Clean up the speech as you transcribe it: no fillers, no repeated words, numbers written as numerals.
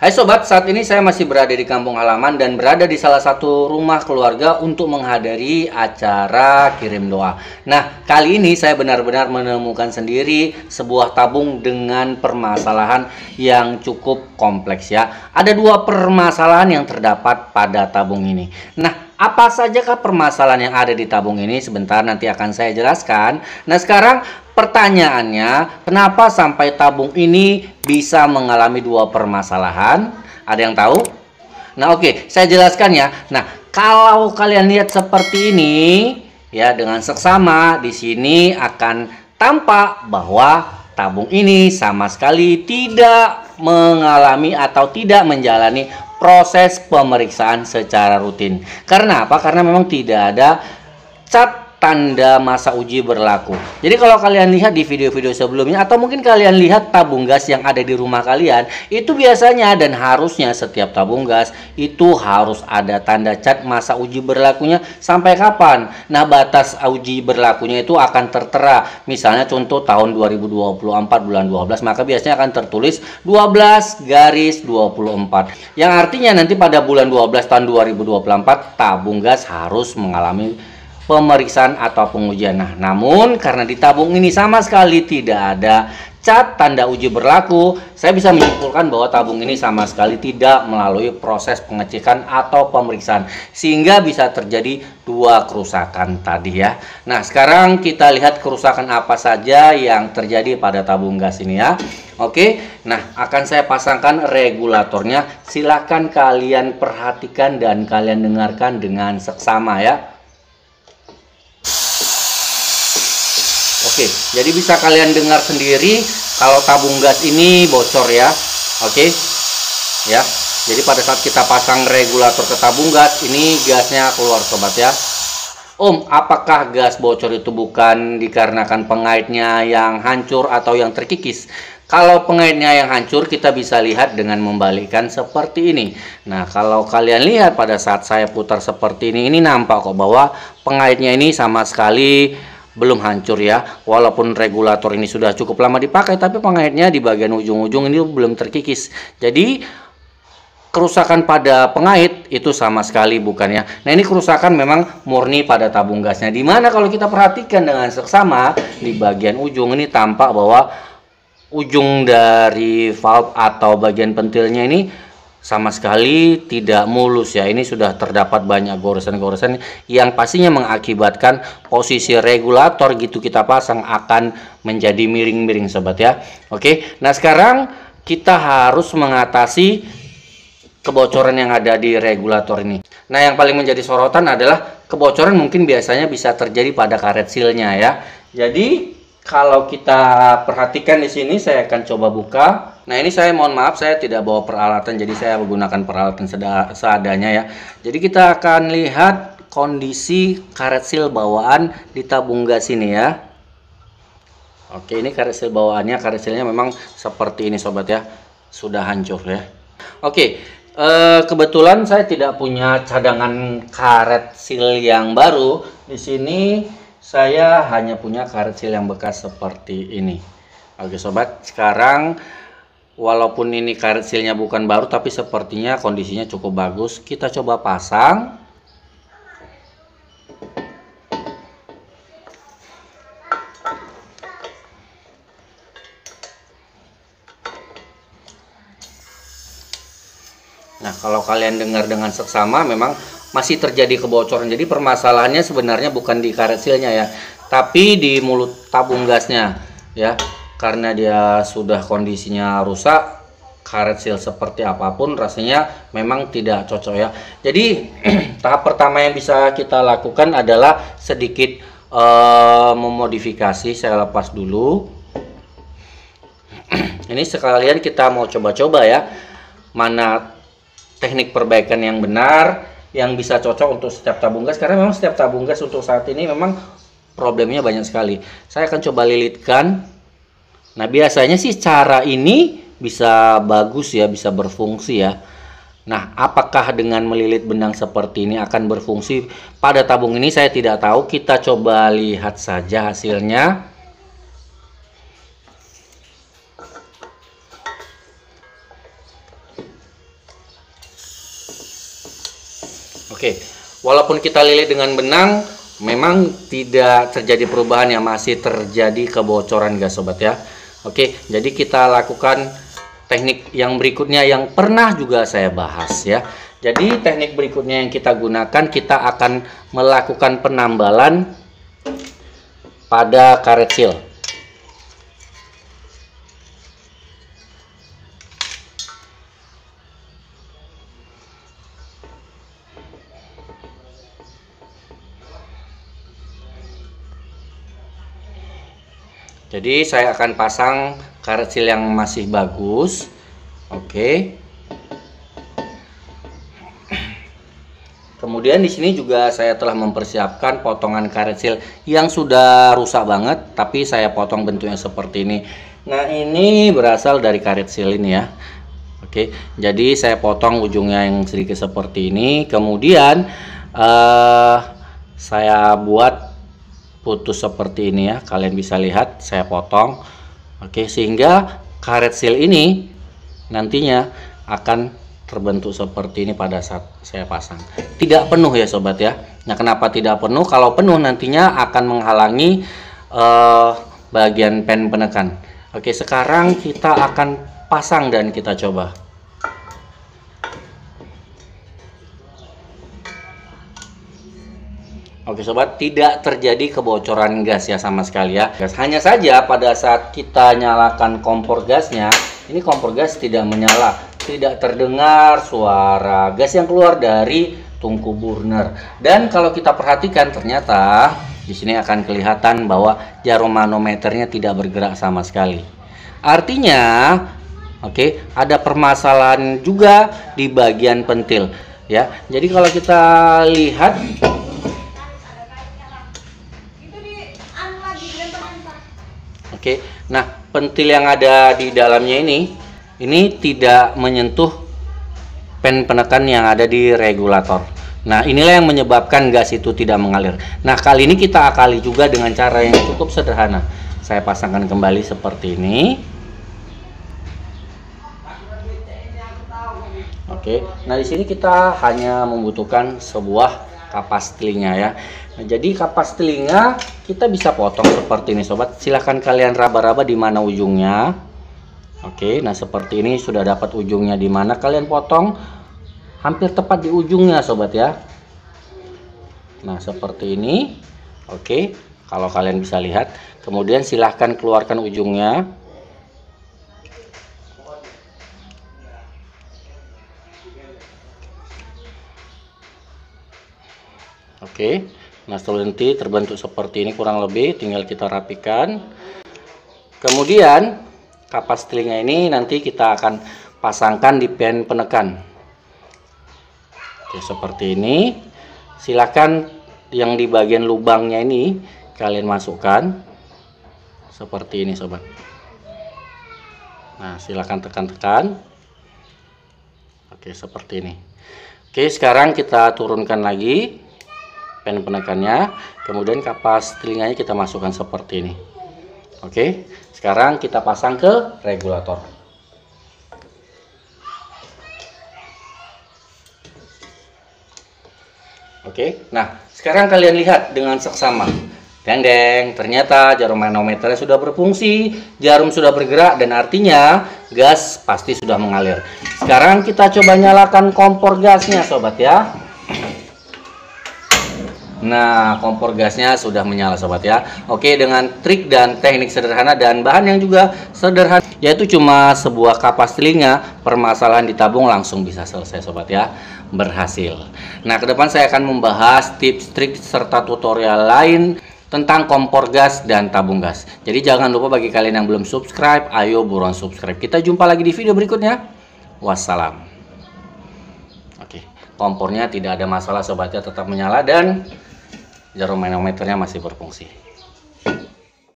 Hai sobat, saat ini saya masih berada di kampung halaman dan berada di salah satu rumah keluarga untuk menghadiri acara kirim doa. Nah, kali ini saya benar-benar menemukan sendiri sebuah tabung dengan permasalahan yang cukup kompleks ya. Ada dua permasalahan yang terdapat pada tabung ini. Nah, apa sajakah permasalahan yang ada di tabung ini? Sebentar nanti akan saya jelaskan. Nah, sekarang pertanyaannya, kenapa sampai tabung ini bisa mengalami dua permasalahan? Ada yang tahu? Nah, oke, saya jelaskan ya. Nah, kalau kalian lihat seperti ini, ya dengan seksama di sini akan tampak bahwa tabung ini sama sekali tidak mengalami atau tidak menjalani proses pemeriksaan secara rutin. Karena apa? Karena memang tidak ada cat tanda masa uji berlaku. Jadi kalau kalian lihat di video-video sebelumnya atau mungkin kalian lihat tabung gas yang ada di rumah kalian, itu biasanya dan harusnya setiap tabung gas itu harus ada tanda cat masa uji berlakunya sampai kapan. Nah, batas uji berlakunya itu akan tertera. Misalnya contoh tahun 2024 bulan 12, maka biasanya akan tertulis 12/24. Yang artinya nanti pada bulan 12 tahun 2024 tabung gas harus mengalami pemeriksaan atau pengujian. Nah, namun karena di tabung ini sama sekali tidak ada cat tanda uji berlaku, saya bisa menyimpulkan bahwa tabung ini sama sekali tidak melalui proses pengecekan atau pemeriksaan, sehingga bisa terjadi dua kerusakan tadi ya. Nah, sekarang kita lihat kerusakan apa saja yang terjadi pada tabung gas ini ya. Oke, nah akan saya pasangkan regulatornya. Silahkan kalian perhatikan dan kalian dengarkan dengan seksama ya. Oke, jadi bisa kalian dengar sendiri kalau tabung gas ini bocor ya. Oke, ya. Jadi pada saat kita pasang regulator ke tabung gas, ini gasnya keluar sobat ya. Om, apakah gas bocor itu bukan dikarenakan pengaitnya yang hancur atau yang terkikis? Kalau pengaitnya yang hancur, kita bisa lihat dengan membalikkan seperti ini. Nah, kalau kalian lihat pada saat saya putar seperti ini nampak kok bahwa pengaitnya ini sama sekali belum hancur ya. Walaupun regulator ini sudah cukup lama dipakai, tapi pengaitnya di bagian ujung-ujung ini belum terkikis. Jadi kerusakan pada pengait itu sama sekali bukan ya. Nah, ini kerusakan memang murni pada tabung gasnya. Dimana kalau kita perhatikan dengan seksama di bagian ujung ini tampak bahwa ujung dari valve atau bagian pentilnya ini sama sekali tidak mulus ya. Ini sudah terdapat banyak goresan-goresan yang pastinya mengakibatkan posisi regulator gitu kita pasang akan menjadi miring-miring sobat ya. Oke, nah sekarang kita harus mengatasi kebocoran yang ada di regulator ini. Nah, yang paling menjadi sorotan adalah kebocoran mungkin biasanya bisa terjadi pada karet sealnya ya. Jadi kalau kita perhatikan di sini, saya akan coba buka. Nah, ini saya mohon maaf, saya tidak bawa peralatan, jadi saya menggunakan peralatan seadanya ya. Jadi kita akan lihat kondisi karet seal bawaan di tabung gas ini ya. Oke, ini karet seal bawaannya, karet sealnya memang seperti ini sobat ya, sudah hancur ya. Oke, kebetulan saya tidak punya cadangan karet seal yang baru. Di sini saya hanya punya karet seal yang bekas seperti ini. Oke sobat, sekarang walaupun ini karet sealnya bukan baru, tapi sepertinya kondisinya cukup bagus. Kita coba pasang. Nah, kalau kalian dengar dengan seksama memang masih terjadi kebocoran. Jadi permasalahannya sebenarnya bukan di karet sealnya ya, tapi di mulut tabung gasnya ya. Karena dia sudah kondisinya rusak, karet seal seperti apapun rasanya memang tidak cocok ya. Jadi tahap pertama yang bisa kita lakukan adalah sedikit memodifikasi. Saya lepas dulu. Ini sekalian kita mau coba-coba ya, mana teknik perbaikan yang benar yang bisa cocok untuk setiap tabung gas, karena memang setiap tabung gas untuk saat ini memang problemnya banyak sekali. Saya akan coba lilitkan. Nah, biasanya sih cara ini bisa bagus ya, bisa berfungsi ya. Nah, apakah dengan melilit benang seperti ini akan berfungsi pada tabung ini, saya tidak tahu. Kita coba lihat saja hasilnya. Oke, walaupun kita lilit dengan benang, memang tidak terjadi perubahan, yang masih terjadi kebocoran gas sobat ya. Oke, jadi kita lakukan teknik yang berikutnya yang pernah juga saya bahas ya. Jadi teknik berikutnya yang kita gunakan, kita akan melakukan penambalan pada karet seal. Jadi saya akan pasang karet seal yang masih bagus. Oke. Kemudian di sini juga saya telah mempersiapkan potongan karet seal yang sudah rusak banget, tapi saya potong bentuknya seperti ini. Nah, ini berasal dari karet seal ini ya. Oke, jadi saya potong ujungnya yang sedikit seperti ini. Kemudian saya buat putus seperti ini ya, kalian bisa lihat saya potong. Oke, sehingga karet seal ini nantinya akan terbentuk seperti ini pada saat saya pasang. Tidak penuh ya sobat ya. Nah, kenapa tidak penuh? Kalau penuh nantinya akan menghalangi bagian pen penekan. Oke, sekarang kita akan pasang dan kita coba. Oke sobat, tidak terjadi kebocoran gas ya sama sekali ya. Hanya saja pada saat kita nyalakan kompor gasnya, ini kompor gas tidak menyala, tidak terdengar suara gas yang keluar dari tungku burner. Dan kalau kita perhatikan, ternyata di sini akan kelihatan bahwa jarum manometernya tidak bergerak sama sekali. Artinya, oke, ada permasalahan juga di bagian pentil ya. Jadi kalau kita lihat, oke, nah pentil yang ada di dalamnya ini tidak menyentuh pen penekan yang ada di regulator. Nah, inilah yang menyebabkan gas itu tidak mengalir. Nah, kali ini kita akali juga dengan cara yang cukup sederhana. Saya pasangkan kembali seperti ini. Oke, nah di sini kita hanya membutuhkan sebuah kapas telinga ya. Nah, jadi kapas telinga kita bisa potong seperti ini sobat. Silahkan kalian raba-raba di mana ujungnya. Oke, nah seperti ini sudah dapat ujungnya di mana, kalian potong hampir tepat di ujungnya sobat ya. Nah seperti ini. Oke, kalau kalian bisa lihat. Kemudian silahkan keluarkan ujungnya. Oke, nah setelah nanti terbentuk seperti ini kurang lebih, tinggal kita rapikan. Kemudian kapas telinga ini nanti kita akan pasangkan di pen penekan. Oke, seperti ini. Silahkan yang di bagian lubangnya ini kalian masukkan seperti ini sobat. Nah, silahkan tekan-tekan. Oke, seperti ini. Oke, sekarang kita turunkan lagi pen penekannya, kemudian kapas telinganya kita masukkan seperti ini. Oke, sekarang kita pasang ke regulator. Oke, nah sekarang kalian lihat dengan seksama. Deng, ternyata jarum manometernya sudah berfungsi, jarum sudah bergerak, dan artinya gas pasti sudah mengalir. Sekarang kita coba nyalakan kompor gasnya sobat ya. Nah, kompor gasnya sudah menyala sobat ya. Oke, dengan trik dan teknik sederhana dan bahan yang juga sederhana, yaitu cuma sebuah kapas telinga, permasalahan di tabung langsung bisa selesai sobat ya. Berhasil. Nah, ke depan saya akan membahas tips, trik serta tutorial lain tentang kompor gas dan tabung gas. Jadi jangan lupa bagi kalian yang belum subscribe, ayo buruan subscribe. Kita jumpa lagi di video berikutnya. Wassalam. Oke, kompornya tidak ada masalah sobatnya, tetap menyala dan jarum manometernya masih berfungsi.